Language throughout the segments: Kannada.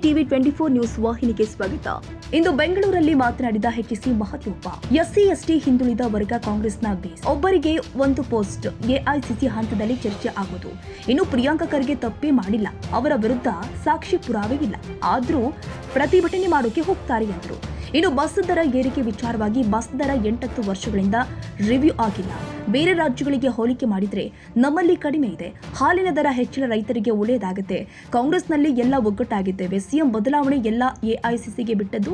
ಟಿವಿ 24 ನ್ಯೂಸ್ ವಾಹಿನಿಗೆ ಸ್ವಾಗತ. ಇಂದು ಬೆಂಗಳೂರಲ್ಲಿ ಮಾತನಾಡಿದ ಎಚ್ಸಿ ಮಹದೇವಪ್ಪ, ಎಸ್ಸಿ ಎಸ್ಟಿ ಹಿಂದುಳಿದ ವರ್ಗ ಕಾಂಗ್ರೆಸ್ನ ಬೇಸ್. ಒಬ್ಬರಿಗೆ ಒಂದು ಪೋಸ್ಟ್ ಎಐಸಿಸಿ ಹಂತದಲ್ಲಿ ಚರ್ಚೆ ಆಗೋದು. ಇನ್ನು ಪ್ರಿಯಾಂಕಾ ಖರ್ಗೆ ತಪ್ಪೇ ಮಾಡಿಲ್ಲ, ಅವರ ವಿರುದ್ಧ ಸಾಕ್ಷಿ ಪುರಾವೆ ಇಲ್ಲ, ಆದ್ರೂ ಪ್ರತಿಭಟನೆ ಮಾಡೋಕೆ ಹೋಗ್ತಾರೆ ಎಂದರು. ಇನ್ನು ಬಸ್ ದರ ಏರಿಕೆ ವಿಚಾರವಾಗಿ ಬಸ್ ದರ 8 ವರ್ಷಗಳಿಂದ ರಿವ್ಯೂ ಆಗಿಲ್ಲ. ಬೇರೆ ರಾಜ್ಯಗಳಿಗೆ ಹೋಲಿಕೆ ಮಾಡಿದ್ರೆ ನಮ್ಮಲ್ಲಿ ಕಡಿಮೆ ಇದೆ. ಹಾಲಿನ ದರ ಹೆಚ್ಚಳ ರೈತರಿಗೆ ಒಳ್ಳೆಯದಾಗುತ್ತೆ. ಕಾಂಗ್ರೆಸ್ನಲ್ಲಿ ಎಲ್ಲ ಒಗ್ಗಟ್ಟಾಗಿದ್ದೇವೆ. ಸಿಎಂ ಬದಲಾವಣೆ ಎಲ್ಲ ಎಐಸಿಸಿಗೆ ಬಿಟ್ಟದ್ದು.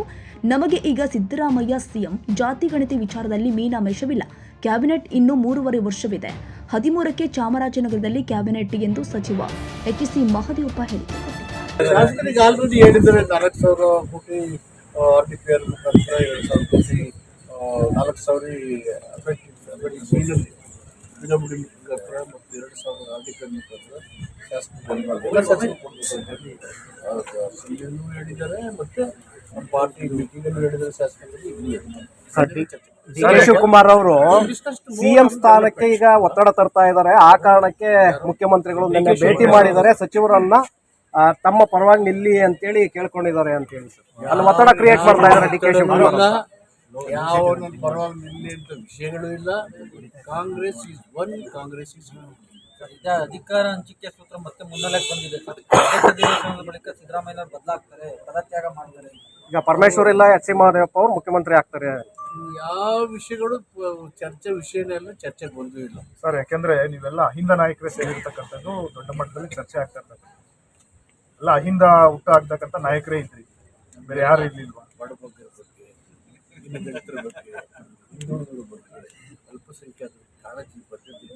ನಮಗೆ ಈಗ ಸಿದ್ದರಾಮಯ್ಯ ಸಿಎಂ. ಜಾತಿ ಗಣತಿ ವಿಚಾರದಲ್ಲಿ ಮೀನಾಮೇಷವಿಲ್ಲ. ಕ್ಯಾಬಿನೆಟ್ ಇನ್ನೂ 3.5 ವರ್ಷವಿದೆ. 13ಕ್ಕೆ ಚಾಮರಾಜನಗರದಲ್ಲಿ ಕ್ಯಾಬಿನೆಟ್ ಎಂದು ಸಚಿವ ಎಚ್ಸಿ ಮಹದೇವಪ್ಪ ಹೇಳಿದ್ದಾರೆ. RDPR ಮುಖಾಂತರ 2,000 ಕೋಟಿ 4,000 ಪಿಡಬ್ಲ್ಯೂಡಿ ಮುಖಾಂತರ ಮತ್ತು 2,000 RDPR ಮುಖಾಂತರ ಶಾಸಕರು ಹೇಳಿದ್ದಾರೆ ಮತ್ತು ಪಾರ್ಟಿ ಮೀಟಿಂಗಲ್ಲೂ ಹೇಳಿದ್ದಾರೆ. ಶಾಸಕರಿಗೆ ಶಿವಕುಮಾರ್ ಅವರು ಸಿಎಂ ಸ್ಥಾನಕ್ಕೆ ಈಗ ಒತ್ತಡ ತರ್ತಾ ಇದ್ದಾರೆ. ಆ ಕಾರಣಕ್ಕೆ ಮುಖ್ಯಮಂತ್ರಿಗಳು ನಿನ್ನೆ ಭೇಟಿ ಮಾಡಿದ್ದಾರೆ. ಸಚಿವರನ್ನ ತಮ್ಮ ಪರವಾಗಿ ನಿಲ್ಲಿ ಅಂತೇಳಿ ಕೇಳ್ಕೊಂಡಿದ್ದಾರೆ ಅಂತ ಹೇಳಿ ಅಲ್ಲಿ ಒತ್ತಡ ಕ್ರಿಯೇಟ್ ಮಾಡ್ತಾ ಇದ್ದಾರೆ. ಡಿ ಕೆ ಶಿವಕುಮಾರ್ ಯಾವ ಪರವಾಗಿ ನಿಲ್ಲಿ ಅಂತ ವಿಷಯಗಳು ಇಲ್ಲ. Congress is one, Congress is ಈಗ ಅಧಿಕಾರ ಹಂಚಿಕೆ ಸೂತ್ರ ಮತ್ತೆ ಮುನ್ನೆಲೆಗೆ ಬಂದಿದೆ. ಅಧಿವೇಶನದ ಬಳಿಕ ಸಿದ್ದರಾಮಯ್ಯ ಬದಲಾಗ್ತಾರೆ, ಪದತ್ಯಾಗ ಮಾಡ್ತಾರೆ. ಈಗ ಪರಮೇಶ್ವರ್ ಇಲ್ಲ, ಎಚ್ ಸಿ ಮಹದೇವಪ್ಪ ಅವರು ಮುಖ್ಯಮಂತ್ರಿ ಆಗ್ತಾರೆ. ಯಾವ ವಿಷಯಗಳು ಚರ್ಚೆ ವಿಷಯನೇ ಎಲ್ಲ ಚರ್ಚೆಗೆ ಬಂದೂ ಇಲ್ಲ ಸರ್. ಯಾಕೆಂದ್ರೆ ನೀವೆಲ್ಲ ಅಹಿಂದ ನಾಯಕರೇ ಸೇರಿರ್ತಕ್ಕಂಥದ್ದು ದೊಡ್ಡ ಮಟ್ಟದಲ್ಲಿ ಚರ್ಚೆ ಆಗ್ತಾ ಇರ್ತದೆ. ಎಲ್ಲ ಅಹಿಂದ ಹುಟ್ಟು ಆಗ್ತಕ್ಕಂಥ ನಾಯಕರೇ ಇದ್ರಿ, ಬೇರೆ ಯಾರು ಇರ್ಲಿಲ್ವಾ? ಬಡಬಗ್ಗರ ಬಗ್ಗೆ, ದಲಿತರ ಬಗ್ಗೆ, ಹಿಂದುಳಿದರ ಬಗ್ಗೆ, ಅಲ್ಪಸಂಖ್ಯಾತರ ಕಾಳಜಿ ಪದ್ಧತಿ.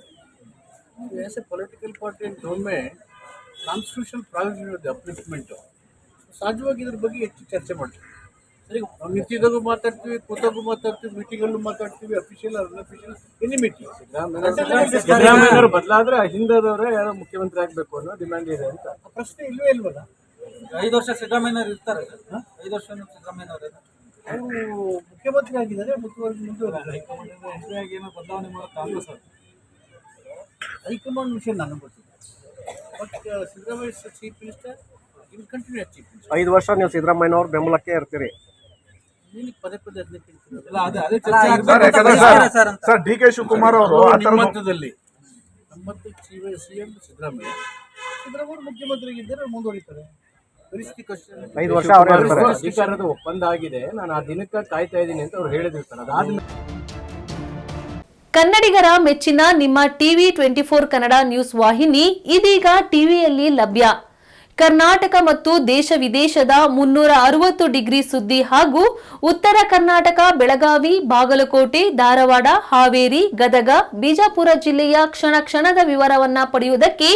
As A political party and government constitution provision ಇದೆ ಅಪ್ಲಿಫ್ಟ್ಮೆಂಟು. ಸಹಜವಾಗಿ ಇದ್ರ ಬಗ್ಗೆ ಹೆಚ್ಚು ಚರ್ಚೆ ಮಾಡ್ತೀವಿ. ಸರಿ, ನಾವು ನಿಂತಿದ್ದಾಗೂ ಮಾತಾಡ್ತೀವಿ, ಕೂತಾಗೂ ಮಾತಾಡ್ತೀವಿ, ಮೀಟಿಂಗಲ್ಲೂ ಮಾತಾಡ್ತೀವಿ, ಅಫಿಷಿಯಲ್ ಅನ್ಅಫಿಷಿಯಲ್ ಎನಿ ಮೀಟಿಂಗ್. ಸಿದ್ದರಾಮಯ್ಯವರು ಬದಲಾದ್ರೆ ಹಿಂದದವರೇ ಯಾರೋ ಮುಖ್ಯಮಂತ್ರಿ ಆಗಬೇಕು ಅನ್ನೋ ಡಿಮ್ಯಾಂಡ್ ಇದೆ ಅಂತ. ಪ್ರಶ್ನೆ ಇಲ್ವೇ ಇಲ್ವಲ್ಲ. 5 ವರ್ಷ ಸಿದ್ದರಾಮಯ್ಯನವರು ಇರ್ತಾರೆ. 5 ವರ್ಷ ಸಿದ್ದರಾಮಯ್ಯನವರು ಅವರು ಮುಖ್ಯಮಂತ್ರಿ ಆಗಿದ್ದಾರೆ. ಮುಂದುವರೆದ ಎಂಟ್ರಿಯಾಗಿ ಏನೋ ಬದಲಾವಣೆ ಮಾಡೋದು ಕಾಂಗ್ರೆಸ್ ಅವರು. ಹೈಕಮಾಂಡ್ ವಿಷಯ ನನಗೆ ಗೊತ್ತಿದೆ. But Siddaramaiah chief minister in continue chief minister. 5 ವರ್ಷ ನೀವು ಸಿದ್ದರಾಮಯ್ಯನವ್ರ ಬೆಂಬಲಕ್ಕೆ ಇರ್ತೀರಿ. ಪದೇ ಪದೇ ಅದನ್ನೇ ಕೇಳ್ತೀವಿ. ಸರ್, ಡಿ ಕೆ ಶಿವಕುಮಾರ್ ಅವರು ಮಟ್ಟದಲ್ಲಿ ನಮ್ಮತ್ತು ಸಿಎಂ ಸಿದ್ದರಾಮಯ್ಯ ಮುಖ್ಯಮಂತ್ರಿಗಿದ್ದರೆ ಮುಂದುವರಿತಾರೆ. ಪರಿಸ್ಥಿತಿ ಕಷ್ಟ. 5 ವರ್ಷ ಅವರೇ ಅಧಿಕಾರದ ಒಪ್ಪಂದ ಆಗಿದೆ, ನಾನು ಆ ದಿನಕ್ಕೆ ಕಾಯ್ತಾ ಇದ್ದೀನಿ ಅಂತ ಅವ್ರು ಹೇಳಿದಿರ್ತಾರೆ. ಅದಾದ್ಮೇಲೆ ಕನ್ನಡಿಗರ ಮೆಚ್ಚಿನ ನಿಮ್ಮ ಟಿವಿ 24 ಕನ್ನಡ ನ್ಯೂಸ್ ವಾಹಿನಿ ಇದೀಗ ಟಿವಿಯಲ್ಲಿ ಲಭ್ಯ. ಕರ್ನಾಟಕ ಮತ್ತು ದೇಶ ವಿದೇಶದ 360 ಡಿಗ್ರಿ ಸುದ್ದಿ ಹಾಗೂ ಉತ್ತರ ಕರ್ನಾಟಕ, ಬೆಳಗಾವಿ, ಬಾಗಲಕೋಟೆ, ಧಾರವಾಡ, ಹಾವೇರಿ, ಗದಗ, ಬಿಜಾಪುರ ಜಿಲ್ಲೆಯ ಕ್ಷಣ ಕ್ಷಣದ ವಿವರವನ್ನ ಪಡೆಯುವುದಕ್ಕೆ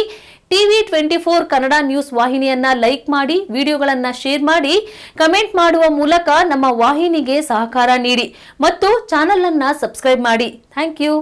ಟಿವಿ 24 ಕನ್ನಡ ನ್ಯೂಸ್ ವಾಹಿನಿಯನ್ನ ಲೈಕ್ ಮಾಡಿ, ವಿಡಿಯೋಗಳನ್ನ ಶೇರ್ ಮಾಡಿ, ಕಮೆಂಟ್ ಮಾಡುವ ಮೂಲಕ ನಮ್ಮ ವಾಹಿನಿಗೆ ಸಹಕಾರ ನೀಡಿ ಮತ್ತು ಚಾನೆಲ್ ಅನ್ನ ಸಬ್ಸ್ಕ್ರೈಬ್ ಮಾಡಿ. Thank you.